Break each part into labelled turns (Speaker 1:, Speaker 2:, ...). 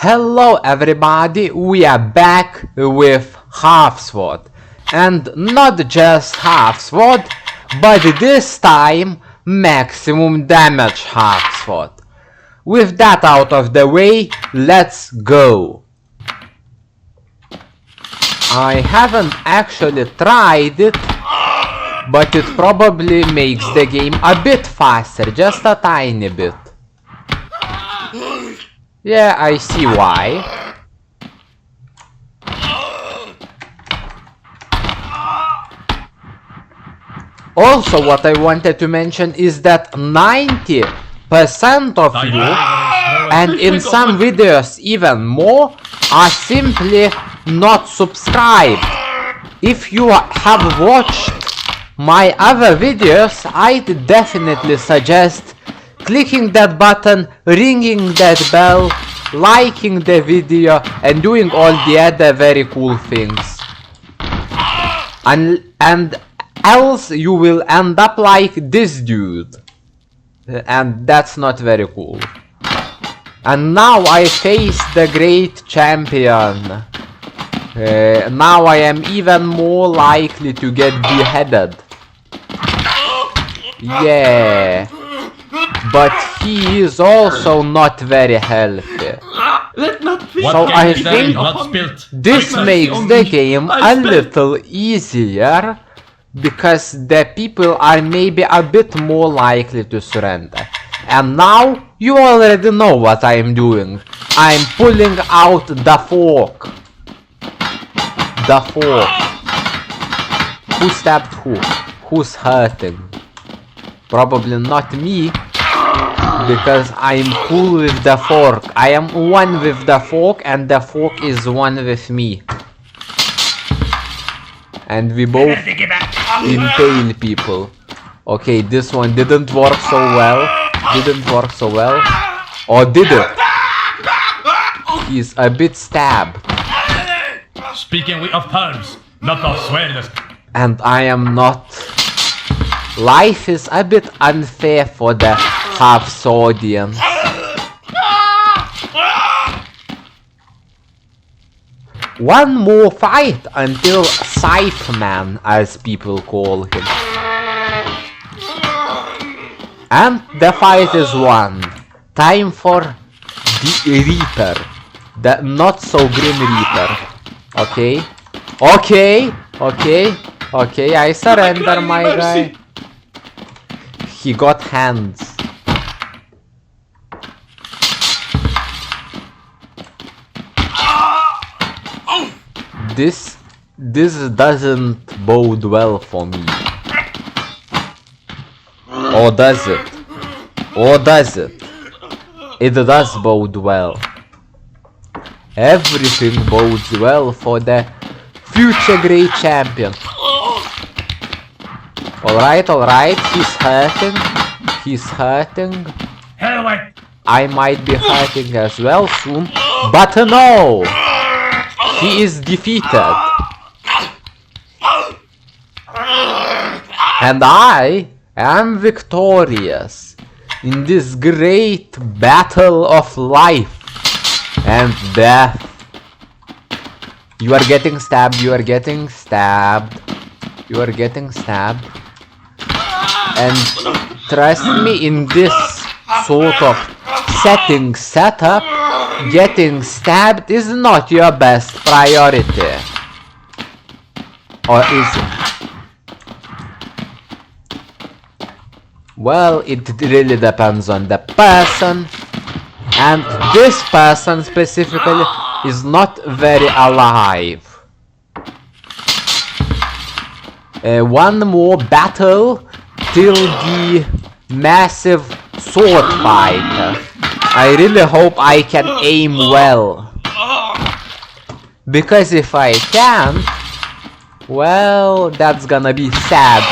Speaker 1: Hello everybody, we are back with Half Sword. And not just Half Sword, but this time maximum damage Half Sword. With that out of the way, let's go. I haven't actually tried it, but it probably makes the game a bit faster, just a tiny bit. Yeah, I see why. Also, what I wanted to mention is that 90% of you, and in some videos even more, are simply not subscribed. If you have watched my other videos, I'd definitely suggest clicking that button, ringing that bell, liking the video, and doing all the other very cool things. And else you will end up like this dude. And that's not very cool. And now I face the great champion. Now I am even more likely to get beheaded. Yeah. But he is also not very healthy. So I think this makes the game a little easier, because the people are maybe a bit more likely to surrender. And now you already know what I am doing. I am pulling out the fork. The fork. Who stabbed who? Who's hurting? Probably not me, because I'm cool with the fork. I am one with the fork, and the fork is one with me. And we both impale people. Okay, this one didn't work so well. Or did it? He's a bit stabbed.
Speaker 2: Speaking of terms, not of swears.
Speaker 1: And I am not. Life is a bit unfair for the half-swordians. One more fight until Scytheman, as people call him. And the fight is won. Time for the Reaper. The not so grim Reaper. Okay. Okay, I surrender, my guy. He got hands. This doesn't bode well for me. Or does it? It does bode well. Everything bodes well for the future great champion. Alright, he's hurting. I might be hurting as well soon, but no! He is defeated. And I am victorious in this great battle of life and death. You are getting stabbed. And trust me, in this sort of setup, getting stabbed is not your best priority. Or is it? Well, it really depends on the person. And this person specifically is not very alive. One more battle till the massive sword fight. I really hope I can aim well. Because if I can't, well, that's gonna be sad.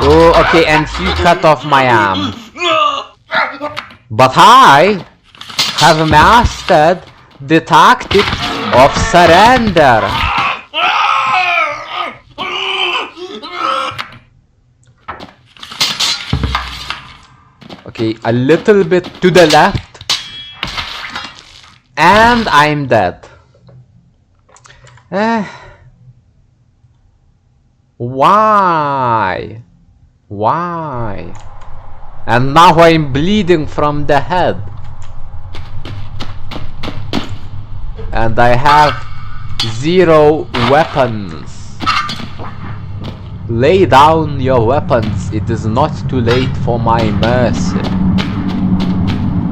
Speaker 1: Oh, okay, and he cut off my arm. But I have mastered the tactic of surrender. Okay, a little bit to the left. And I'm dead. Why? Why? And now I'm bleeding from the head. And I have 0 weapons. Lay down your weapons. It is not too late for my mercy.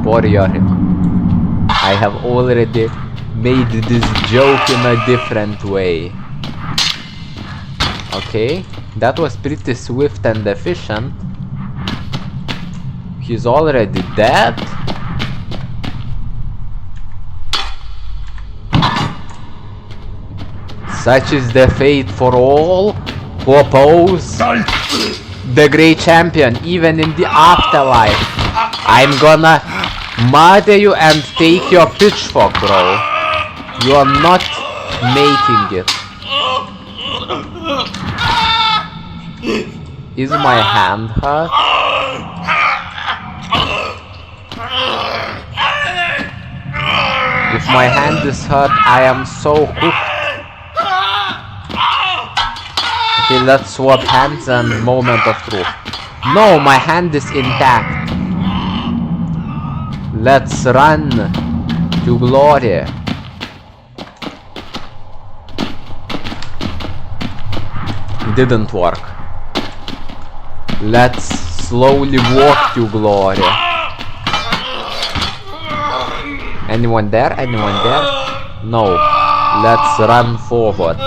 Speaker 1: Warrior. I have already made this joke in a different way. Okay, that was pretty swift and efficient. He's already dead. Such is the fate for all who oppose the great champion, even in the afterlife. I'm gonna murder you and take your pitchfork, bro. You are not making it. Is my hand hurt? If my hand is hurt, I am so hooked. Okay, let's swap hands and moment of truth. No, my hand is intact. Let's run to glory. Didn't work. Let's slowly walk to glory. Anyone there? Anyone there? No. Let's run forward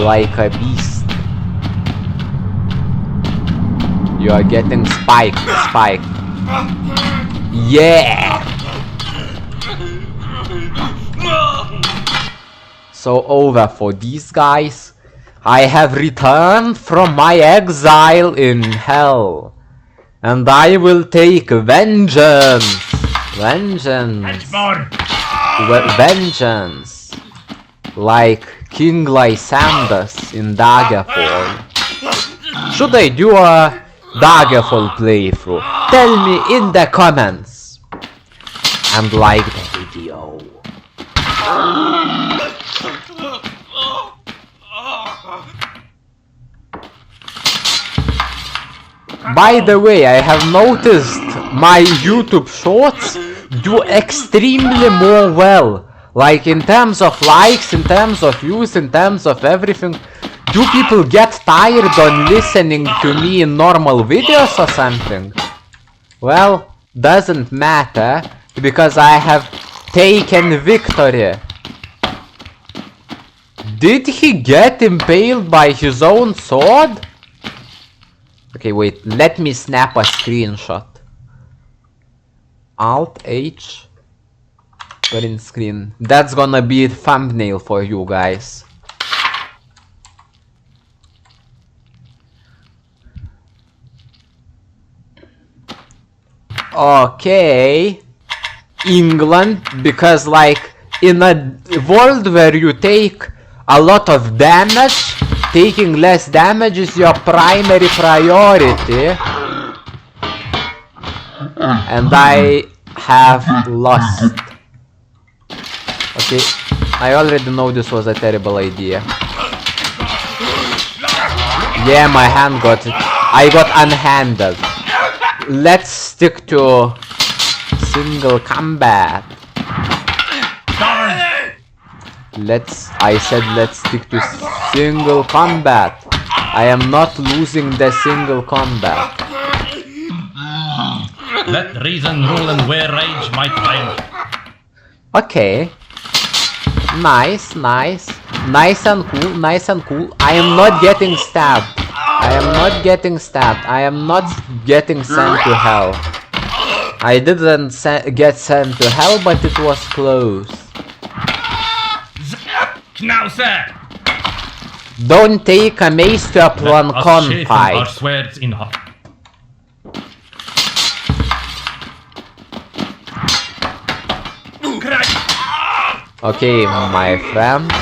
Speaker 1: like a beast. You are getting spiked. Spiked. Yeah! So over for these guys. I have returned from my exile in hell. And I will take vengeance. Vengeance. Vengeance. Like King Lysander in Daggerfall. Should I do a Daggerfall playthrough? Tell me in the comments. And like the video. By the way, I have noticed my YouTube shorts do extremely more well. Like in terms of likes, in terms of views, in terms of everything. Do people get tired on listening to me in normal videos or something? Well, doesn't matter, because I have taken victory. Did he get impaled by his own sword? Okay, wait, let me snap a screenshot. Alt H. Print screen. That's gonna be a thumbnail for you guys. Okay. England, because like in a world where you take a lot of damage, taking less damage is your primary priority. And I have lost. Okay, I already know this was a terrible idea. Yeah, my hand got it. I got unhanded. Let's stick to single combat. I said let's stick to single combat. I am not losing the single combat.
Speaker 2: Let reason rule and where rage might reign.
Speaker 1: Okay. Nice, nice. Nice and cool, nice and cool. I am not getting stabbed. I am not getting stabbed. I am not getting sent to hell. I didn't get sent to hell, but it was close.
Speaker 2: Knauser!
Speaker 1: Don't take a mace to a Plancon fight.
Speaker 2: Our swords in hot.
Speaker 1: Okay, my friend.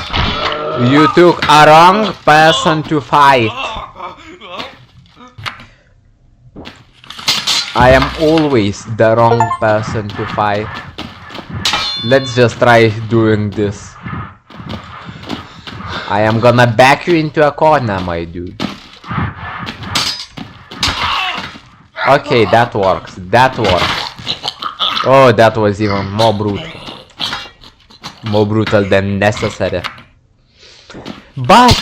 Speaker 1: You took a wrong person to fight. I am always the wrong person to fight. Let's just try doing this. I am gonna back you into a corner, my dude. Okay, that works. That works. Oh, that was even more brutal. More brutal than necessary. But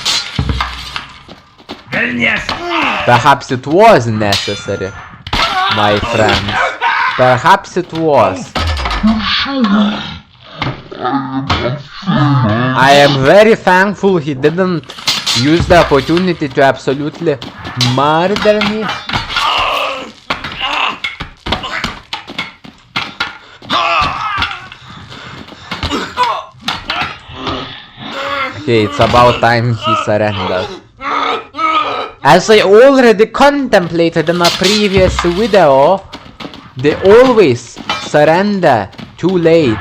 Speaker 1: perhaps it was necessary, my friend. Perhaps it was. I am very thankful he didn't use the opportunity to absolutely murder me. Okay, it's about time he surrendered. As I already contemplated in a previous video, they always surrender too late.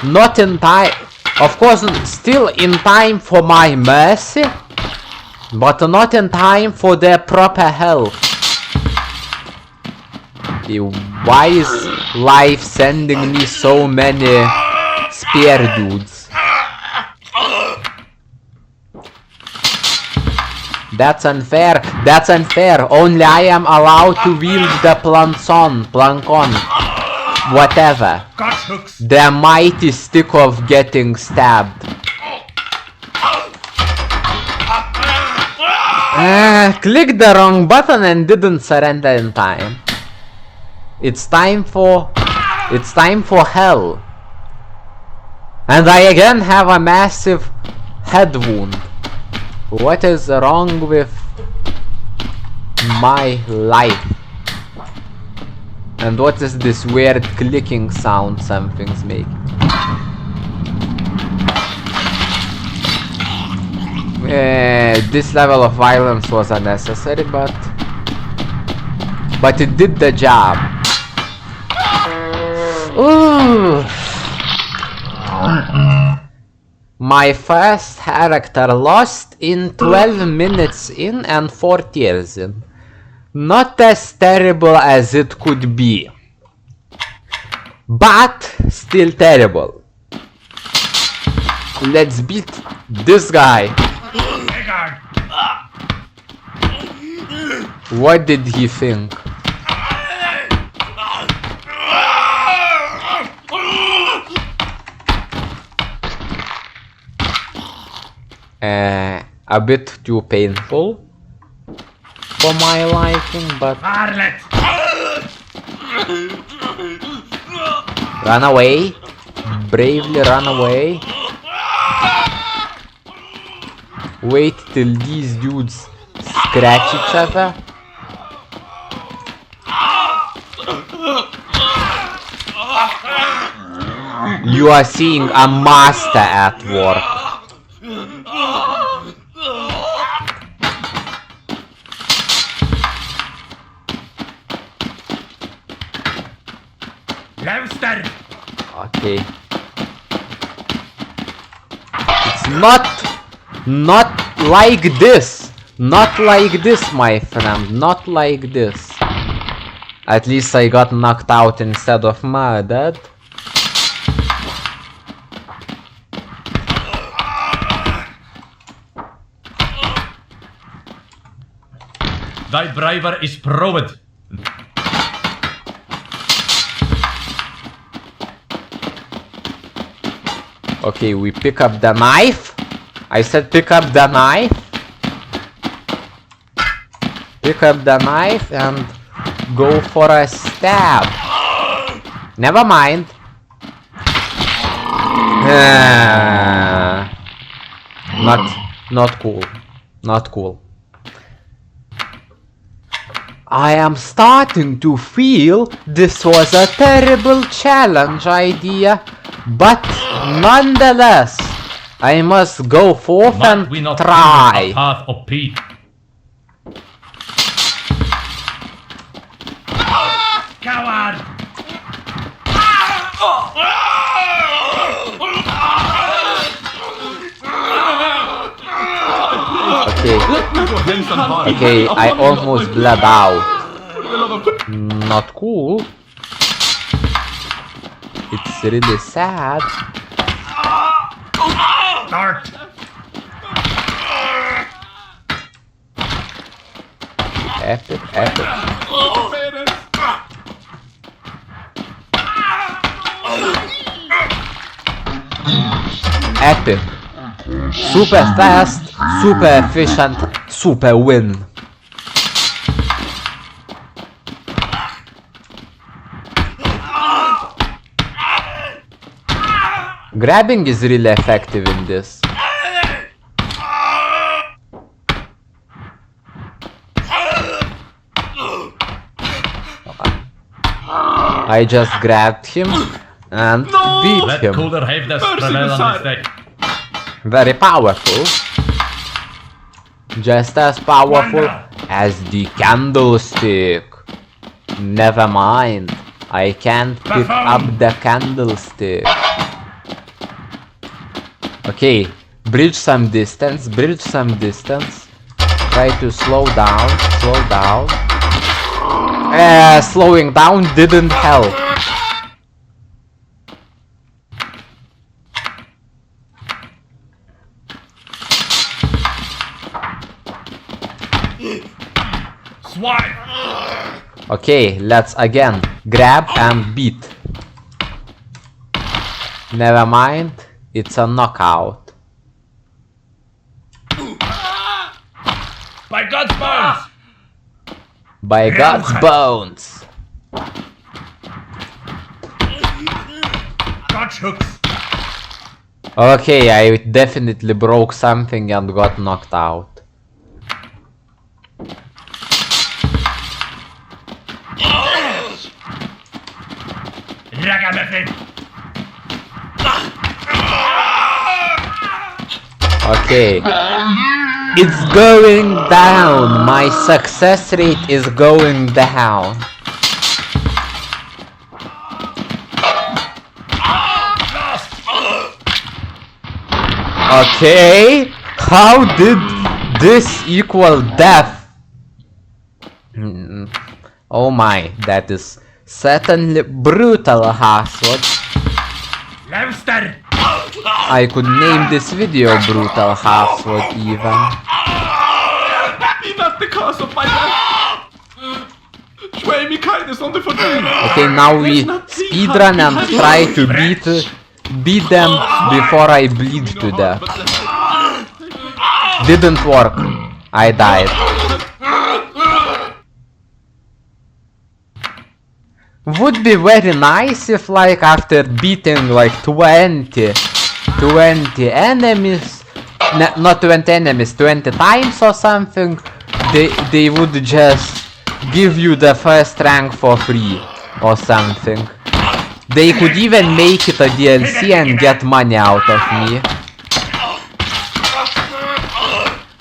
Speaker 1: Not in time, of course, still in time for my mercy, but not in time for their proper health. Why is life sending me so many spear dudes? That's unfair. That's unfair. Only I am allowed to wield the plancon, whatever. The mighty stick of getting stabbed. Clicked the wrong button and didn't surrender in time. It's time for hell. And I again have a massive head wound. What is wrong with my life? And what is this weird clicking sound something's making? This level of violence was unnecessary, but it did the job. Ooh. My first character lost in 12 minutes in and 4 tears in. Not as terrible as it could be, but still terrible. Let's beat this guy. What did he think? A bit too painful for my liking, but run away, bravely run away. Wait till these dudes scratch each other. You are seeing a master at work. Okay. It's not like this. Not like this, my friend. Not like this. At least I got knocked out instead of murdered.
Speaker 2: Thy bravery is proved.
Speaker 1: Okay, we pick up the knife. I said pick up the knife. Pick up the knife and go for a stab. Never mind. Not cool. Not cool. I am starting to feel this was a terrible challenge idea, but nonetheless, I must go forth and try.
Speaker 2: Path of peace. Coward!
Speaker 1: Okay, I almost bled out. Not cool. It's really sad.
Speaker 2: Start.
Speaker 1: Epic, epic. Epic. Super fast, super efficient, super win. Grabbing is really effective in this. I just grabbed him and beat
Speaker 2: Let
Speaker 1: him.
Speaker 2: Cooler have this prevail on this deck.
Speaker 1: Very powerful. Just as powerful as the candlestick. Never mind. I can't pick up the candlestick. Okay, bridge some distance, bridge some distance. Try to slow down, slow down. Slowing down didn't help.
Speaker 2: Swipe.
Speaker 1: Okay, let's again grab and beat. Never mind, it's a knockout.
Speaker 2: By God's bones.
Speaker 1: By God's bones.
Speaker 2: God's hooks.
Speaker 1: Okay, I definitely broke something and got knocked out.
Speaker 2: Ragamuffin.
Speaker 1: Okay. It's going down. My success rate is going down. Okay. How did this equal death? Oh my, that is certainly brutal, Haswat.
Speaker 2: Lobster.
Speaker 1: I could name this video Brutal Haswat even.
Speaker 3: Be not the cause of my death. Show me kindness on the forgiven.
Speaker 1: Okay, now we speedrun and try to beat them before I bleed to death. Didn't work. I died. Would be very nice if, like, after beating like 20 enemies, not 20 enemies, 20 times or something, they would just give you the first rank for free or something. They could even make it a DLC and get money out of me.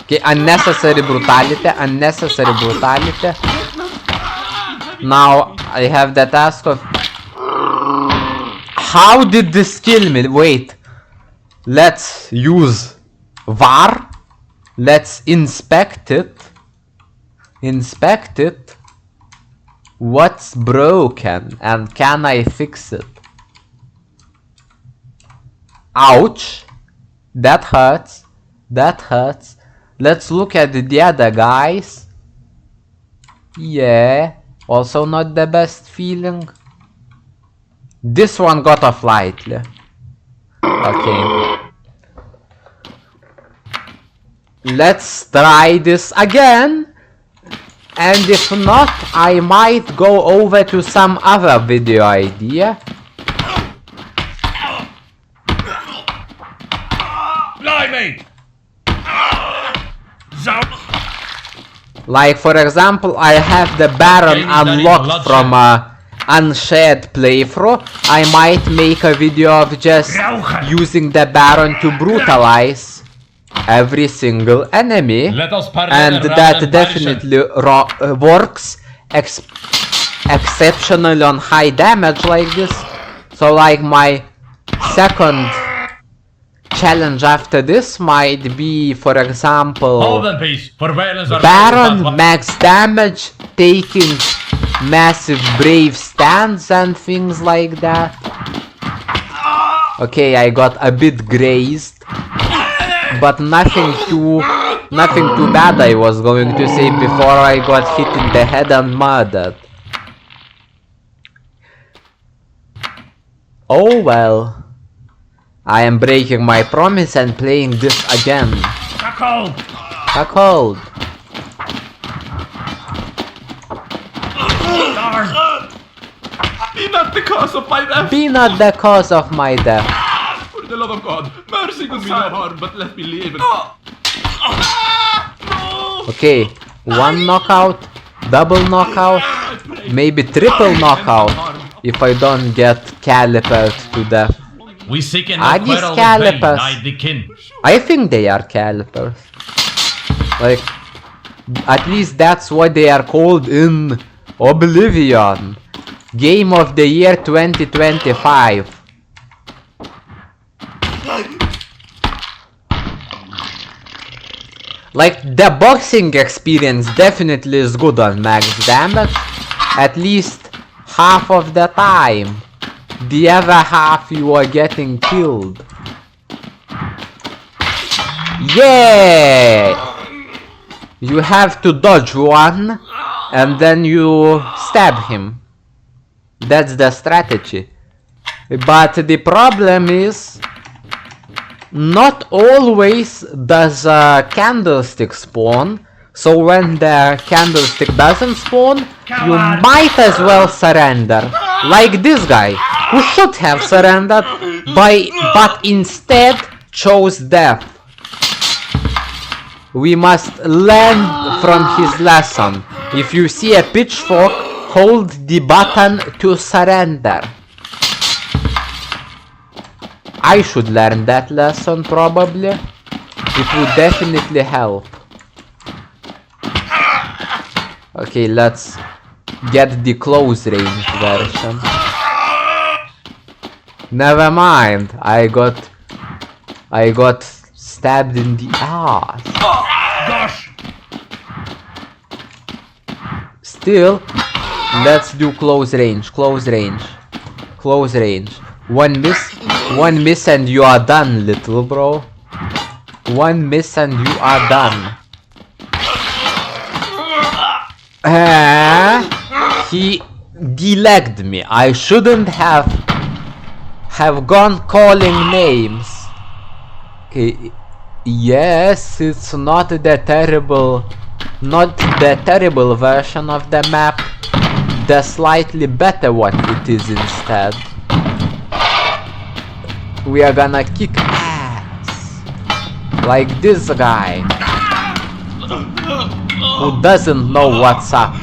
Speaker 1: Okay, unnecessary brutality, unnecessary brutality. Now I have the task of... How did this kill me? Wait. Let's use VAR. Let's inspect it. Inspect it. What's broken and can I fix it? Ouch. That hurts. That hurts. Let's look at the other guys. Yeah. Also not the best feeling. This one got off lightly. Okay. Let's try this again. And if not, I might go over to some other video idea.
Speaker 2: Blimey!
Speaker 1: Like, for example, I have the Baron unlocked from a unshared playthrough. I might make a video of just using the Baron to brutalize every single enemy. And that definitely works exceptionally on high damage like this. So, like, my second challenge after this might be, for example, Baron max damage, taking massive brave stands and things like that. Okay, I got a bit grazed, but nothing too bad I was going to say before I got hit in the head and murdered. Oh well. I am breaking my promise and playing this again.
Speaker 2: Cuckold!
Speaker 1: Cuckold!
Speaker 3: Be not the cause of my death!
Speaker 1: Be not the cause of my death.
Speaker 3: For the love of God, mercy will be no harm, but let me live.
Speaker 1: Okay, one knockout, double knockout, maybe triple knockout if I don't get calipered to death.
Speaker 2: We seek and
Speaker 1: Are
Speaker 2: not
Speaker 1: these
Speaker 2: quarrel with
Speaker 1: calipers?
Speaker 2: pain, the kin.
Speaker 1: I think they are calipers. Like, at least that's what they are called in Oblivion. Game of the year 2025. Like, the boxing experience definitely is good on max damage. At least half of the time. The other half you are getting killed. Yeah! You have to dodge one and then you stab him. That's the strategy. But the problem is, not always does a candlestick spawn. So when the candlestick doesn't spawn, you might as well surrender. Like this guy, who should have surrendered, but instead chose death. We must learn from his lesson. If you see a pitchfork, hold the button to surrender. I should learn that lesson probably. It would definitely help. Okay, let's get the close range version. Never mind, I got stabbed in the ass.
Speaker 2: Gosh!
Speaker 1: Still, let's do close range. One miss and you are done, little bro. One miss and you are done. He delegged me. I shouldn't have gone calling names. Okay, yes, it's not the terrible version of the map. The slightly better what it is instead. We are gonna kick ass. Like this guy. Who doesn't know what's up.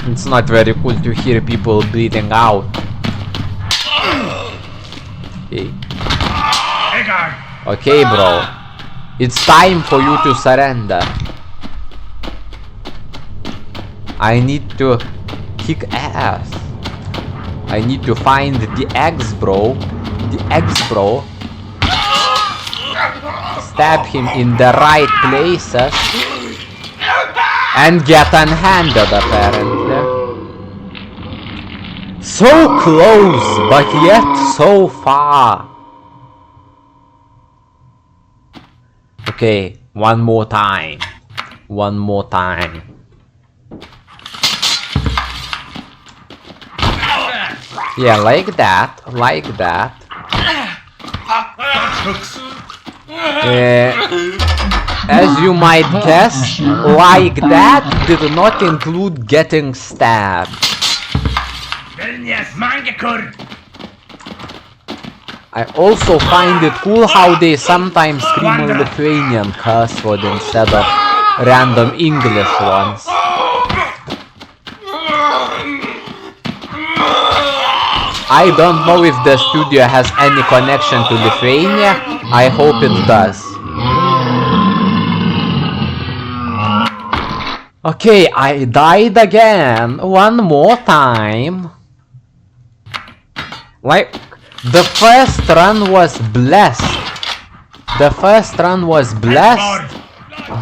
Speaker 1: It's not very cool to hear people bleeding out. Okay. Okay, bro. It's time for you to surrender. I need to kick ass. I need to find the eggs, bro. The eggs, bro. Stab him in the right places. And get unhanded, apparently. So close, but yet so far. Okay, one more time. Yeah, like that. As you might guess, like that did not include getting stabbed. I also find it cool how they sometimes scream a Lithuanian curse word instead of random English ones. I don't know if the studio has any connection to Lithuania. I hope it does. Okay, I died again. One more time. Like, the first run was blessed.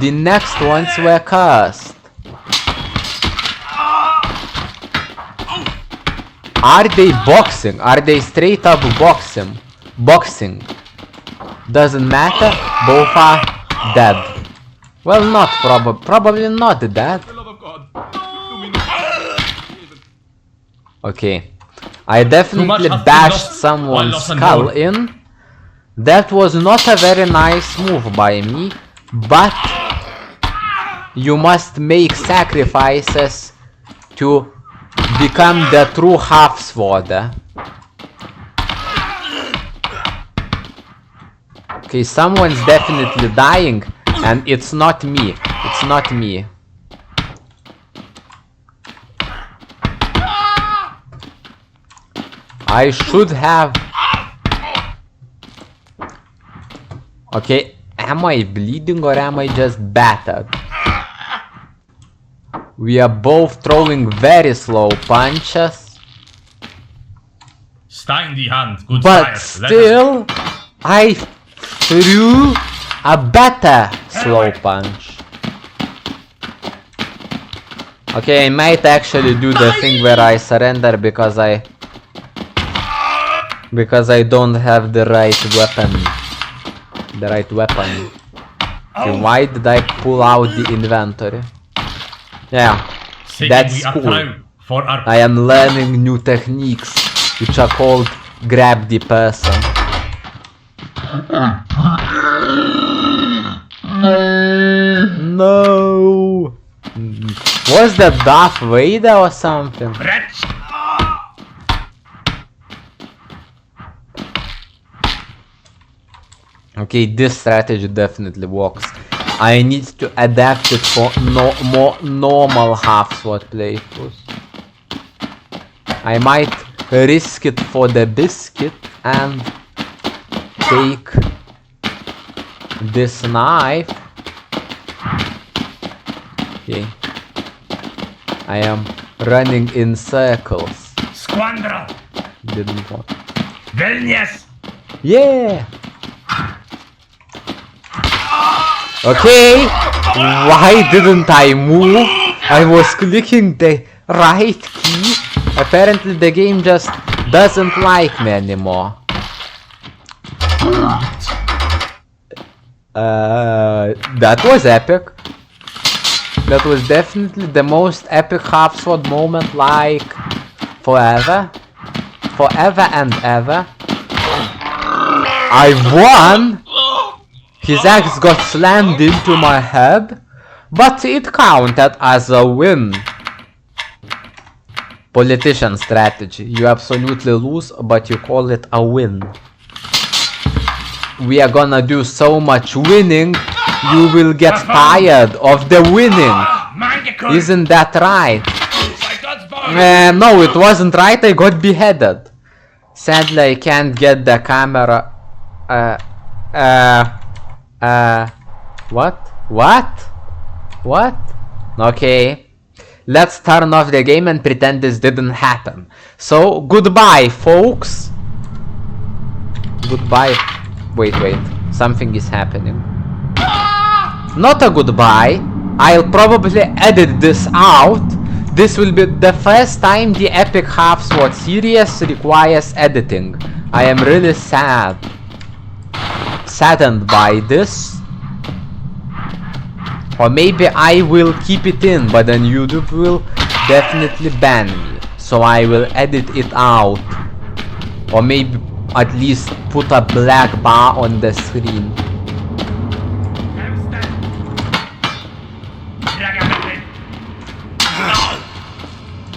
Speaker 1: The next ones were cursed. Are they boxing? Are they straight up boxing? Boxing. Doesn't matter. Both are dead. Well, not probably not dead.
Speaker 3: For the love of God. Do me no.
Speaker 1: Okay. I definitely
Speaker 2: has been
Speaker 1: bashed
Speaker 2: lost.
Speaker 1: someone's
Speaker 2: One lost and
Speaker 1: skull
Speaker 2: more.
Speaker 1: in. That was not a very nice move by me, but you must make sacrifices to become the true half-sworder. Okay, someone's definitely dying, and it's not me. It's not me. I should have... Okay, am I bleeding or am I just battered? We are both throwing very slow punches.
Speaker 2: Stay in the hand. Good
Speaker 1: But
Speaker 2: fire. Let us-
Speaker 1: still, I threw a better slow punch. Okay, I might actually do the thing where I surrender because I don't have the right weapon. Okay, why did I pull out the inventory? Yeah,
Speaker 2: Taking
Speaker 1: that's
Speaker 2: the
Speaker 1: cool.
Speaker 2: throw for our
Speaker 1: I am learning new techniques, which are called grab the person. No! Was that Darth Vader or something?
Speaker 2: wretch.
Speaker 1: Okay, this strategy definitely works. I need to adapt it for more normal half-sword playthroughs. I might risk it for the biscuit and take this knife. Okay. I am running in circles.
Speaker 2: Squandrel.
Speaker 1: Didn't want.
Speaker 2: Vilnius.
Speaker 1: Yeah! Okay! Why didn't I move? I was clicking the right key. Apparently the game just doesn't like me anymore. That was epic. That was definitely the most epic half-sword moment, like, forever. Forever and ever. I won! His axe got slammed into my head, but it counted as a win. Politician strategy. You absolutely lose, but you call it a win. We are gonna do so much winning, you will get tired of the winning. Isn't that right? No, it wasn't right, I got beheaded. Sadly, I can't get the camera... What? What? Okay. Let's turn off the game and pretend this didn't happen. So, goodbye, folks. Goodbye. Wait. Something is happening. Not a goodbye. I'll probably edit this out. This will be the first time the Epic Half-Sword series requires editing. I am really saddened by this. Or maybe I will keep it in, but then YouTube will definitely ban me. So I will edit it out. Or maybe at least put a black bar on the screen.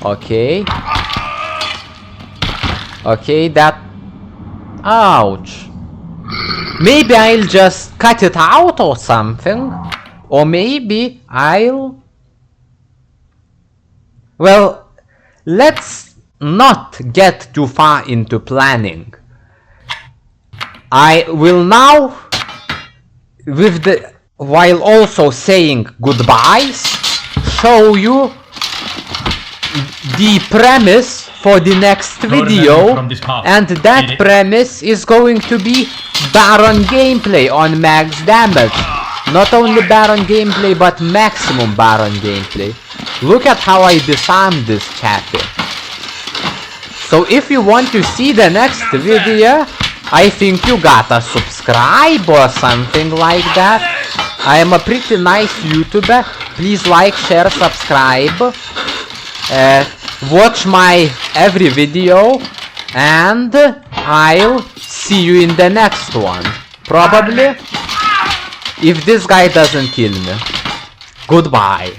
Speaker 1: Okay. Okay, that... Ouch. Maybe I'll just cut it out or something. Or maybe I'll... Well, let's not get too far into planning. I will now, while also saying goodbyes, show you the premise for the next video, and that premise is going to be Baron gameplay on max damage. Not only Baron gameplay, but maximum Baron gameplay. Look at how I disarmed this chappy. So if you want to see the next video, I think you gotta subscribe or something like that. I am a pretty nice YouTuber. Please like, share, subscribe. Watch my every video. And I'll see you in the next one. Probably. If this guy doesn't kill me. Goodbye.